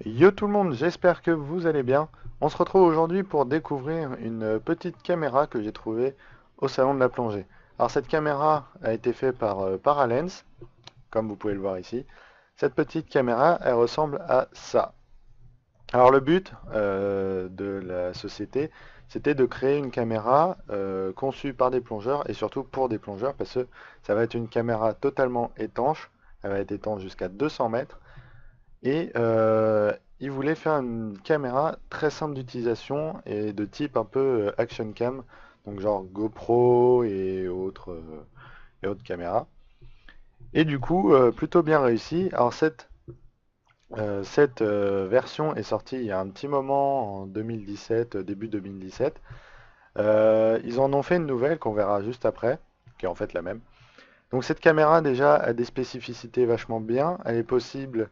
Yo tout le monde, j'espère que vous allez bien. On se retrouve aujourd'hui pour découvrir une petite caméra que j'ai trouvée au salon de la plongée. Alors cette caméra a été faite par Paralens, comme vous pouvez le voir ici. Cette petite caméra, elle ressemble à ça. Alors le but de la société, c'était de créer une caméra conçue par des plongeurs et surtout pour des plongeurs parce que ça va être une caméra totalement étanche. Elle va être étanche jusqu'à 200 mètres. Et il voulait faire une caméra très simple d'utilisation et de type un peu action cam, donc genre GoPro et autres caméras. Et du coup, plutôt bien réussi. Alors cette version est sortie il y a un petit moment, en 2017, début 2017. Ils en ont fait une nouvelle qu'on verra juste après, qui est en fait la même. Donc cette caméra déjà a des spécificités vachement bien. Elle est possible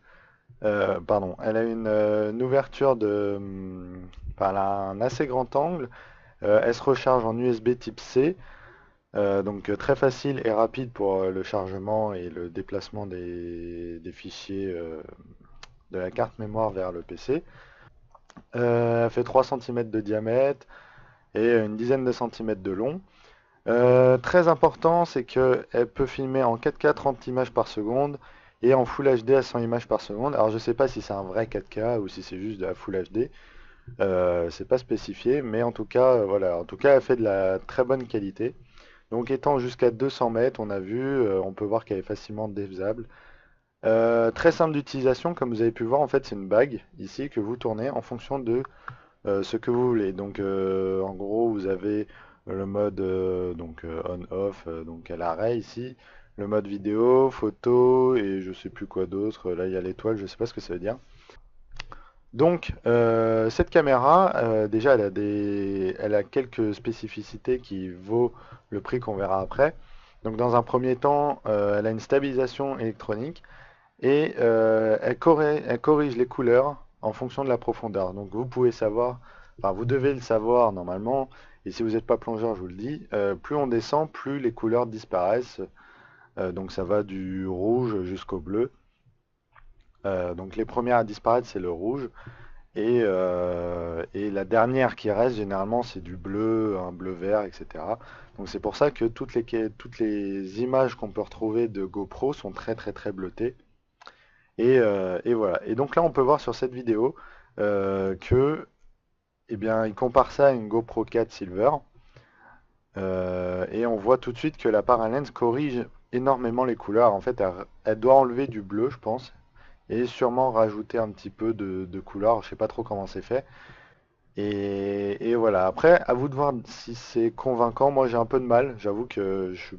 pardon, elle a une ouverture enfin, elle a un assez grand angle. Elle se recharge en USB type C, donc très facile et rapide pour le chargement et le déplacement des fichiers de la carte mémoire vers le PC. Elle fait 3 cm de diamètre et une dizaine de centimètres de long. Très important, c'est qu'elle peut filmer en 4K 30 images par seconde et en Full HD à 100 images par seconde. Alors je sais pas si c'est un vrai 4K ou si c'est juste de la Full HD. C'est pas spécifié, mais en tout cas, voilà. En tout cas, elle fait de la très bonne qualité. Donc étant jusqu'à 200 mètres, on a vu, on peut voir qu'elle est facilement défaisable. Très simple d'utilisation, comme vous avez pu voir, en fait, c'est une bague ici que vous tournez en fonction de ce que vous voulez. Donc en gros, vous avez le mode donc on-off, donc à l'arrêt ici, le mode vidéo, photo et je sais plus quoi d'autre. Là, il y a l'étoile, je sais pas ce que ça veut dire. Donc cette caméra, déjà, elle a quelques spécificités qui vaut le prix qu'on verra après. Donc dans un premier temps, elle a une stabilisation électronique et elle corrige les couleurs en fonction de la profondeur. Donc vous pouvez savoir, enfin vous devez le savoir normalement, et si vous n'êtes pas plongeur, je vous le dis, plus on descend, plus les couleurs disparaissent. Donc ça va du rouge jusqu'au bleu. Donc les premières à disparaître, c'est le rouge. Et la dernière qui reste, généralement, c'est du bleu, un bleu vert, etc. Donc c'est pour ça que toutes les images qu'on peut retrouver de GoPro sont très très très bleutées. Et voilà. Et donc là, on peut voir sur cette vidéo que, eh bien, il compare ça à une GoPro 4 Silver. Et on voit tout de suite que la Paralens corrige énormément les couleurs. En fait, elle doit enlever du bleu, je pense, et sûrement rajouter un petit peu de couleur. Je sais pas trop comment c'est fait. Et voilà. Après, à vous de voir si c'est convaincant. Moi, j'ai un peu de mal. J'avoue que je suis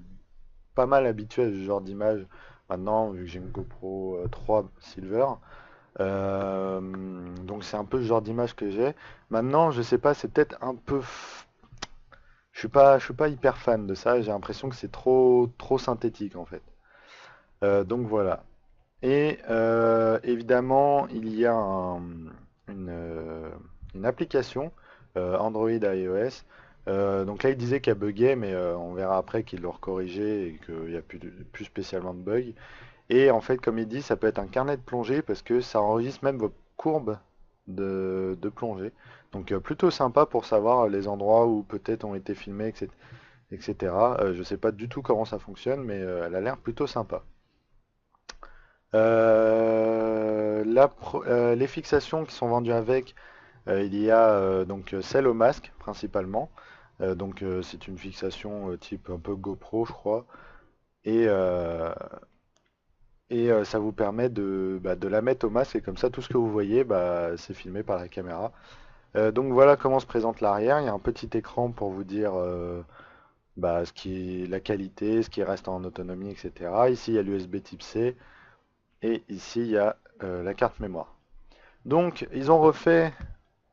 pas mal habitué à ce genre d'image maintenant, vu que j'ai une GoPro 3 Silver. Donc c'est un peu ce genre d'image que j'ai. Maintenant, je sais pas, c'est peut-être un peu. Je suis pas hyper fan de ça. J'ai l'impression que c'est trop synthétique en fait. Donc voilà. Et évidemment, il y a une, euh, une application Android à iOS. Donc là, il disait qu'elle buguait, mais on verra après qu'ils l'ont corrigé et qu'il n'y a plus spécialement de bugs. Et en fait, comme il dit, ça peut être un carnet de plongée parce que ça enregistre même vos courbes de plongée. Donc plutôt sympa pour savoir les endroits où peut-être ont été filmés, etc. etc. Je sais pas du tout comment ça fonctionne, mais elle a l'air plutôt sympa. Les fixations qui sont vendues avec, il y a donc celle au masque principalement. Donc c'est une fixation type un peu GoPro, je crois. Et, ça vous permet de la mettre au masque et comme ça tout ce que vous voyez c'est filmé par la caméra. Donc voilà comment se présente l'arrière. Il y a un petit écran pour vous dire la qualité, ce qui reste en autonomie, etc. Ici il y a l'USB type C et ici il y a la carte mémoire. Donc ils ont refait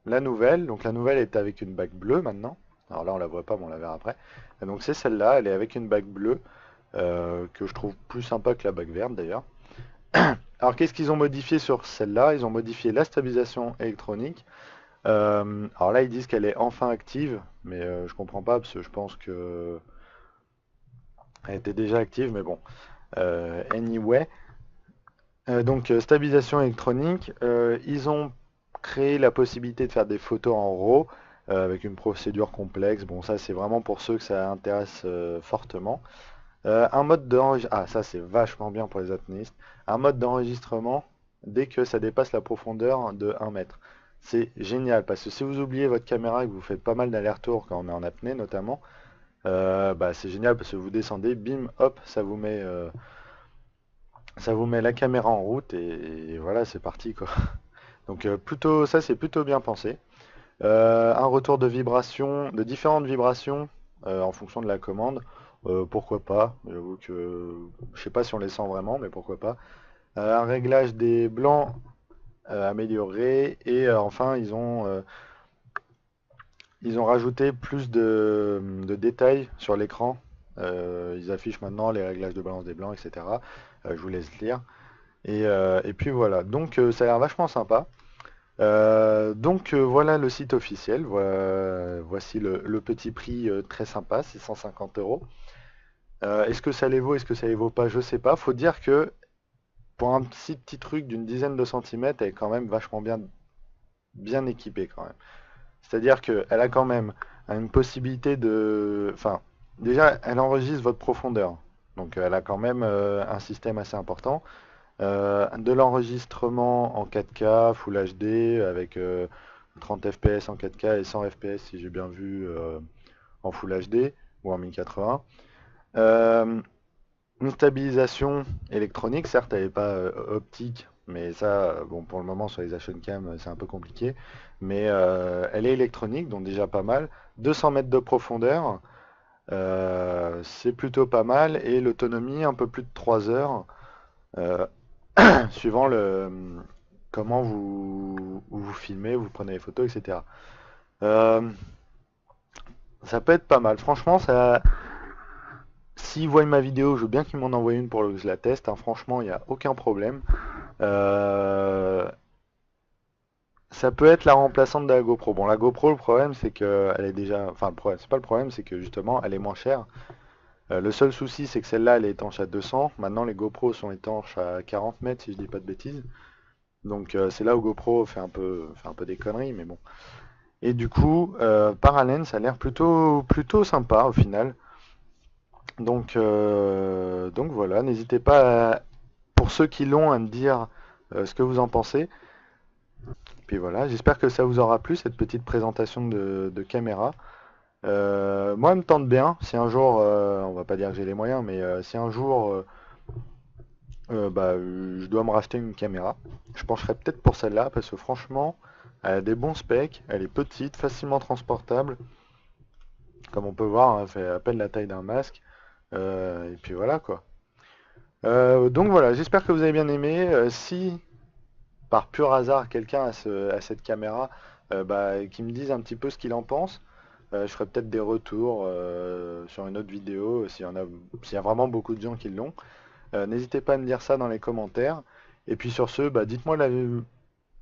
la nouvelle. Donc la nouvelle est avec une bague bleue maintenant. Alors là on la voit pas mais on la verra après. Et donc c'est celle-là, elle est avec une bague bleue que je trouve plus sympa que la bague verte d'ailleurs. Alors qu'est-ce qu'ils ont modifié sur celle-là? Ils ont modifié la stabilisation électronique. Alors là ils disent qu'elle est enfin active, mais je comprends pas parce que je pense que elle était déjà active, mais bon. Anyway. Donc stabilisation électronique, ils ont créé la possibilité de faire des photos en RAW avec une procédure complexe. Bon, ça c'est vraiment pour ceux que ça intéresse fortement. Un mode d'enregistrement, ah ça c'est vachement bien pour les apnéistes. Un mode d'enregistrement dès que ça dépasse la profondeur de 1 mètre. C'est génial parce que si vous oubliez votre caméra et que vous faites pas mal d'allers-retours quand on est en apnée notamment, bah, c'est génial parce que vous descendez, bim, hop, ça vous met la caméra en route et voilà, c'est parti quoi. Donc plutôt, ça c'est plutôt bien pensé. Un retour de vibration, de différentes vibrations en fonction de la commande. Pourquoi pas? J'avoue que je sais pas si on les sent vraiment, mais pourquoi pas. Un réglage des blancs amélioré et enfin ils ont rajouté plus de détails sur l'écran. Ils affichent maintenant les réglages de balance des blancs, etc. Je vous laisse lire. Et puis voilà, donc ça a l'air vachement sympa. Donc voilà le site officiel. Voici le petit prix très sympa, 650 euros. Est-ce que ça les vaut, est-ce que ça les vaut pas? Je sais pas. Faut dire que pour un petit truc d'une dizaine de centimètres, elle est quand même vachement bien équipée quand même. C'est-à-dire qu'elle a quand même une possibilité de... Enfin, déjà, elle enregistre votre profondeur. Donc elle a quand même un système assez important. De l'enregistrement en 4K, Full HD, avec 30 fps en 4K et 100 fps si j'ai bien vu en Full HD ou en 1080. Euh, une stabilisation électronique, certes elle n'est pas optique, mais ça, bon pour le moment sur les action cam c'est un peu compliqué, mais elle est électronique, donc déjà pas mal. 200 mètres de profondeur, c'est plutôt pas mal, et l'autonomie un peu plus de 3 heures. Euh, suivant comment vous filmez, vous prenez les photos, etc. Euh, ça peut être pas mal. Franchement, ça, s'ils voient ma vidéo, je veux bien qu'ils m'en envoient une pour que je la teste, hein. Franchement, il n'y a aucun problème. Euh, ça peut être la remplaçante de la GoPro. Bon, la GoPro, le problème, c'est que elle est déjà. Enfin, le problème, c'est pas le problème, c'est que justement, elle est moins chère. Le seul souci, c'est que celle-là, elle est étanche à 200. Maintenant, les GoPro sont étanches à 40 mètres, si je dis pas de bêtises. Donc c'est là où GoPro fait un peu des conneries, mais bon. Et du coup, Parallèle, ça a l'air plutôt sympa au final. Donc voilà, n'hésitez pas, pour ceux qui l'ont, à me dire ce que vous en pensez. Puis voilà, j'espère que ça vous aura plu, cette petite présentation de caméra. Moi, elle me tente bien. Si un jour, on va pas dire que j'ai les moyens, mais si un jour, je dois me racheter une caméra, je pencherai peut-être pour celle-là, parce que franchement, elle a des bons specs, elle est petite, facilement transportable. Comme on peut voir, hein, elle fait à peine la taille d'un masque. Et puis voilà quoi. Donc voilà, j'espère que vous avez bien aimé. Si par pur hasard quelqu'un a cette caméra, qui me dise un petit peu ce qu'il en pense. Je ferai peut-être des retours sur une autre vidéo s'il y a vraiment beaucoup de gens qui l'ont. N'hésitez pas à me dire ça dans les commentaires. Et puis sur ce, dites-moi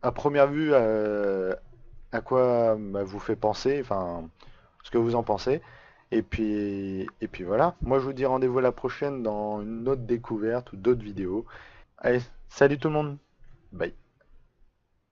à première vue à quoi vous fait penser, enfin ce que vous en pensez. Et puis voilà, moi je vous dis rendez-vous à la prochaine dans une autre découverte ou d'autres vidéos. Allez, salut tout le monde, bye.